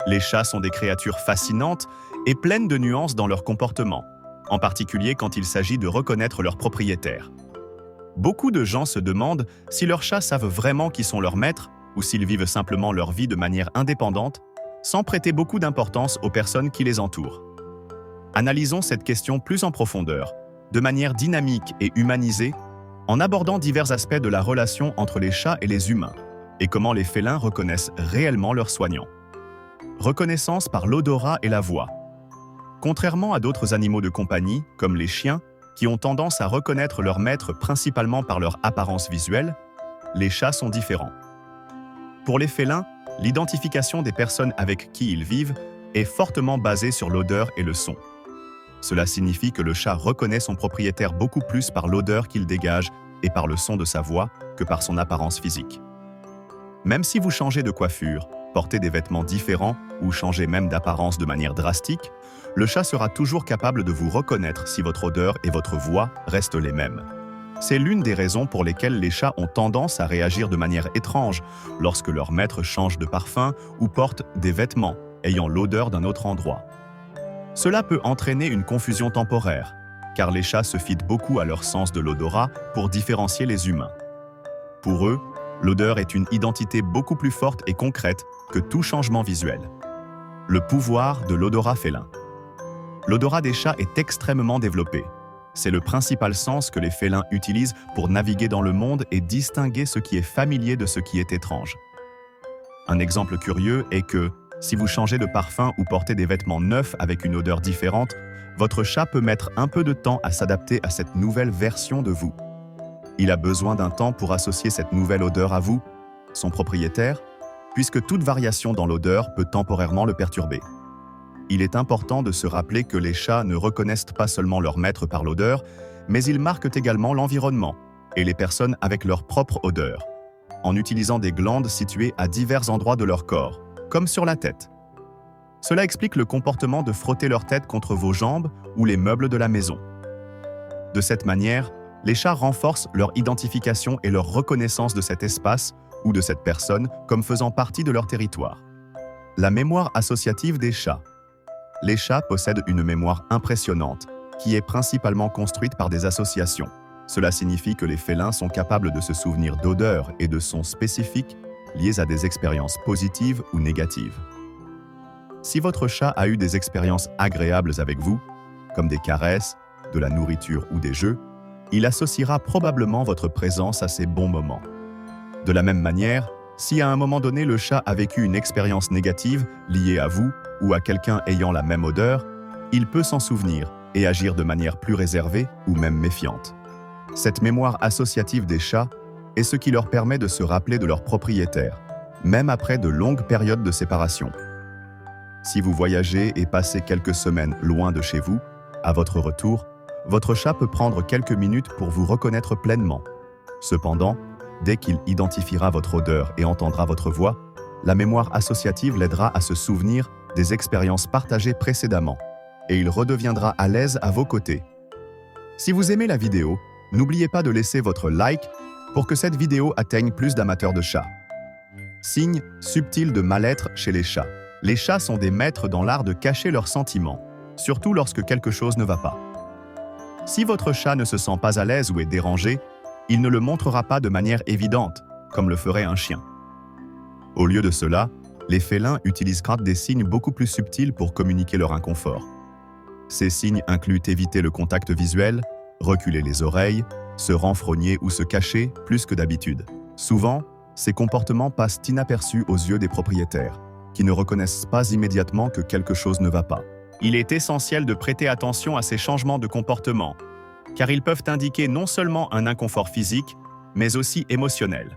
Les chats sont des créatures fascinantes et pleines de nuances dans leur comportement, en particulier quand il s'agit de reconnaître leurs propriétaires. Beaucoup de gens se demandent si leurs chats savent vraiment qui sont leurs maîtres ou s'ils vivent simplement leur vie de manière indépendante, sans prêter beaucoup d'importance aux personnes qui les entourent. Analysons cette question plus en profondeur, de manière dynamique et humanisée, en abordant divers aspects de la relation entre les chats et les humains, et comment les félins reconnaissent réellement leurs soignants. Reconnaissance par l'odorat et la voix. Contrairement à d'autres animaux de compagnie, comme les chiens, qui ont tendance à reconnaître leur maître principalement par leur apparence visuelle, les chats sont différents. Pour les félins, l'identification des personnes avec qui ils vivent est fortement basée sur l'odeur et le son. Cela signifie que le chat reconnaît son propriétaire beaucoup plus par l'odeur qu'il dégage et par le son de sa voix que par son apparence physique. Même si vous changez de coiffure, portez des vêtements différents ou changez même d'apparence de manière drastique, le chat sera toujours capable de vous reconnaître si votre odeur et votre voix restent les mêmes. C'est l'une des raisons pour lesquelles les chats ont tendance à réagir de manière étrange lorsque leur maître change de parfum ou porte des vêtements ayant l'odeur d'un autre endroit. Cela peut entraîner une confusion temporaire, car les chats se fient beaucoup à leur sens de l'odorat pour différencier les humains. Pour eux, l'odeur est une identité beaucoup plus forte et concrète que tout changement visuel. Le pouvoir de l'odorat félin. L'odorat des chats est extrêmement développé. C'est le principal sens que les félins utilisent pour naviguer dans le monde et distinguer ce qui est familier de ce qui est étrange. Un exemple curieux est que, si vous changez de parfum ou portez des vêtements neufs avec une odeur différente, votre chat peut mettre un peu de temps à s'adapter à cette nouvelle version de vous. Il a besoin d'un temps pour associer cette nouvelle odeur à vous, son propriétaire, puisque toute variation dans l'odeur peut temporairement le perturber. Il est important de se rappeler que les chats ne reconnaissent pas seulement leur maître par l'odeur, mais ils marquent également l'environnement et les personnes avec leur propre odeur, en utilisant des glandes situées à divers endroits de leur corps, comme sur la tête. Cela explique le comportement de frotter leur tête contre vos jambes ou les meubles de la maison. De cette manière, les chats renforcent leur identification et leur reconnaissance de cet espace ou de cette personne comme faisant partie de leur territoire. La mémoire associative des chats. Les chats possèdent une mémoire impressionnante, qui est principalement construite par des associations. Cela signifie que les félins sont capables de se souvenir d'odeurs et de sons spécifiques liés à des expériences positives ou négatives. Si votre chat a eu des expériences agréables avec vous, comme des caresses, de la nourriture ou des jeux, il associera probablement votre présence à ces bons moments. De la même manière, si à un moment donné le chat a vécu une expérience négative liée à vous ou à quelqu'un ayant la même odeur, il peut s'en souvenir et agir de manière plus réservée ou même méfiante. Cette mémoire associative des chats est ce qui leur permet de se rappeler de leur propriétaire, même après de longues périodes de séparation. Si vous voyagez et passez quelques semaines loin de chez vous, à votre retour, votre chat peut prendre quelques minutes pour vous reconnaître pleinement. Cependant, dès qu'il identifiera votre odeur et entendra votre voix, la mémoire associative l'aidera à se souvenir des expériences partagées précédemment, et il redeviendra à l'aise à vos côtés. Si vous aimez la vidéo, n'oubliez pas de laisser votre like pour que cette vidéo atteigne plus d'amateurs de chats. Signe subtil de mal-être chez les chats. Les chats sont des maîtres dans l'art de cacher leurs sentiments, surtout lorsque quelque chose ne va pas. Si votre chat ne se sent pas à l'aise ou est dérangé, il ne le montrera pas de manière évidente, comme le ferait un chien. Au lieu de cela, les félins utilisent des signes beaucoup plus subtils pour communiquer leur inconfort. Ces signes incluent éviter le contact visuel, reculer les oreilles, se renfrogner ou se cacher plus que d'habitude. Souvent, ces comportements passent inaperçus aux yeux des propriétaires, qui ne reconnaissent pas immédiatement que quelque chose ne va pas. Il est essentiel de prêter attention à ces changements de comportement, car ils peuvent indiquer non seulement un inconfort physique, mais aussi émotionnel.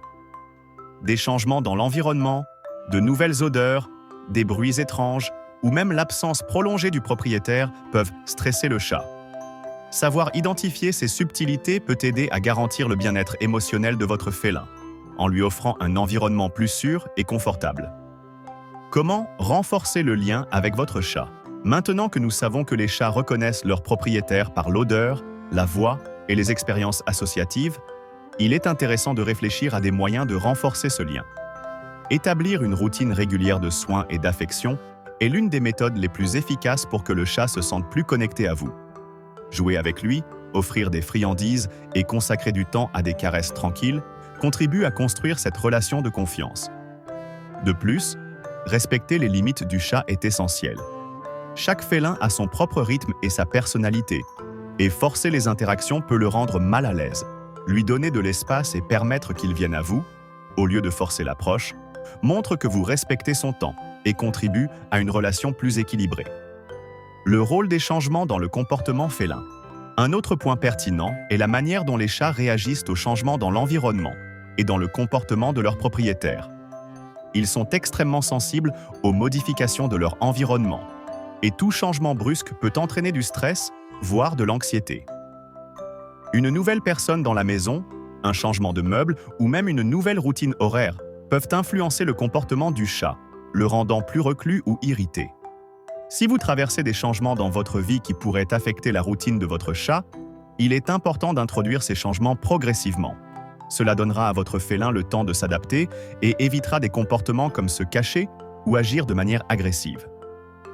Des changements dans l'environnement, de nouvelles odeurs, des bruits étranges, ou même l'absence prolongée du propriétaire peuvent stresser le chat. Savoir identifier ces subtilités peut aider à garantir le bien-être émotionnel de votre félin, en lui offrant un environnement plus sûr et confortable. Comment renforcer le lien avec votre chat? Maintenant que nous savons que les chats reconnaissent leurs propriétaires par l'odeur, la voix et les expériences associatives, il est intéressant de réfléchir à des moyens de renforcer ce lien. Établir une routine régulière de soins et d'affection est l'une des méthodes les plus efficaces pour que le chat se sente plus connecté à vous. Jouer avec lui, offrir des friandises et consacrer du temps à des caresses tranquilles contribue à construire cette relation de confiance. De plus, respecter les limites du chat est essentiel. Chaque félin a son propre rythme et sa personnalité, et forcer les interactions peut le rendre mal à l'aise. Lui donner de l'espace et permettre qu'il vienne à vous, au lieu de forcer l'approche, montre que vous respectez son temps et contribue à une relation plus équilibrée. Le rôle des changements dans le comportement félin. Un autre point pertinent est la manière dont les chats réagissent aux changements dans l'environnement et dans le comportement de leurs propriétaires. Ils sont extrêmement sensibles aux modifications de leur environnement, et tout changement brusque peut entraîner du stress, voire de l'anxiété. Une nouvelle personne dans la maison, un changement de meuble ou même une nouvelle routine horaire peuvent influencer le comportement du chat, le rendant plus reclus ou irrité. Si vous traversez des changements dans votre vie qui pourraient affecter la routine de votre chat, il est important d'introduire ces changements progressivement. Cela donnera à votre félin le temps de s'adapter et évitera des comportements comme se cacher ou agir de manière agressive.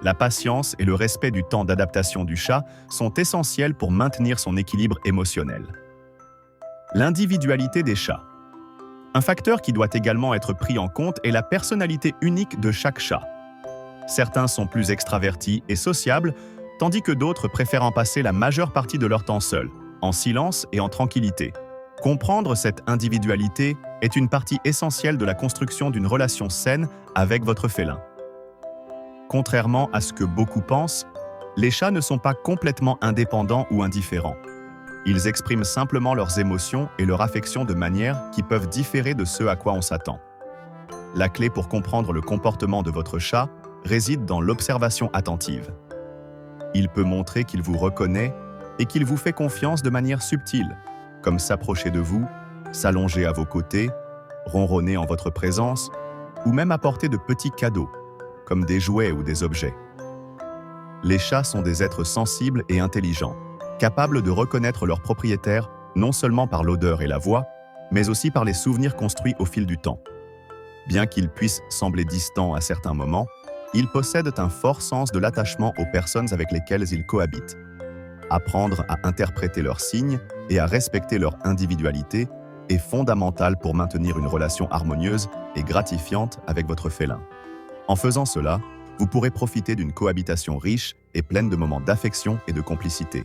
La patience et le respect du temps d'adaptation du chat sont essentiels pour maintenir son équilibre émotionnel. L'individualité des chats. Un facteur qui doit également être pris en compte est la personnalité unique de chaque chat. Certains sont plus extravertis et sociables, tandis que d'autres préfèrent en passer la majeure partie de leur temps seuls, en silence et en tranquillité. Comprendre cette individualité est une partie essentielle de la construction d'une relation saine avec votre félin. Contrairement à ce que beaucoup pensent, les chats ne sont pas complètement indépendants ou indifférents. Ils expriment simplement leurs émotions et leur affection de manières qui peuvent différer de ce à quoi on s'attend. La clé pour comprendre le comportement de votre chat réside dans l'observation attentive. Il peut montrer qu'il vous reconnaît et qu'il vous fait confiance de manière subtile, comme s'approcher de vous, s'allonger à vos côtés, ronronner en votre présence, ou même apporter de petits cadeaux, comme des jouets ou des objets. Les chats sont des êtres sensibles et intelligents, capables de reconnaître leurs propriétaires non seulement par l'odeur et la voix, mais aussi par les souvenirs construits au fil du temps. Bien qu'ils puissent sembler distants à certains moments, ils possèdent un fort sens de l'attachement aux personnes avec lesquelles ils cohabitent. Apprendre à interpréter leurs signes et à respecter leur individualité est fondamental pour maintenir une relation harmonieuse et gratifiante avec votre félin. En faisant cela, vous pourrez profiter d'une cohabitation riche et pleine de moments d'affection et de complicité.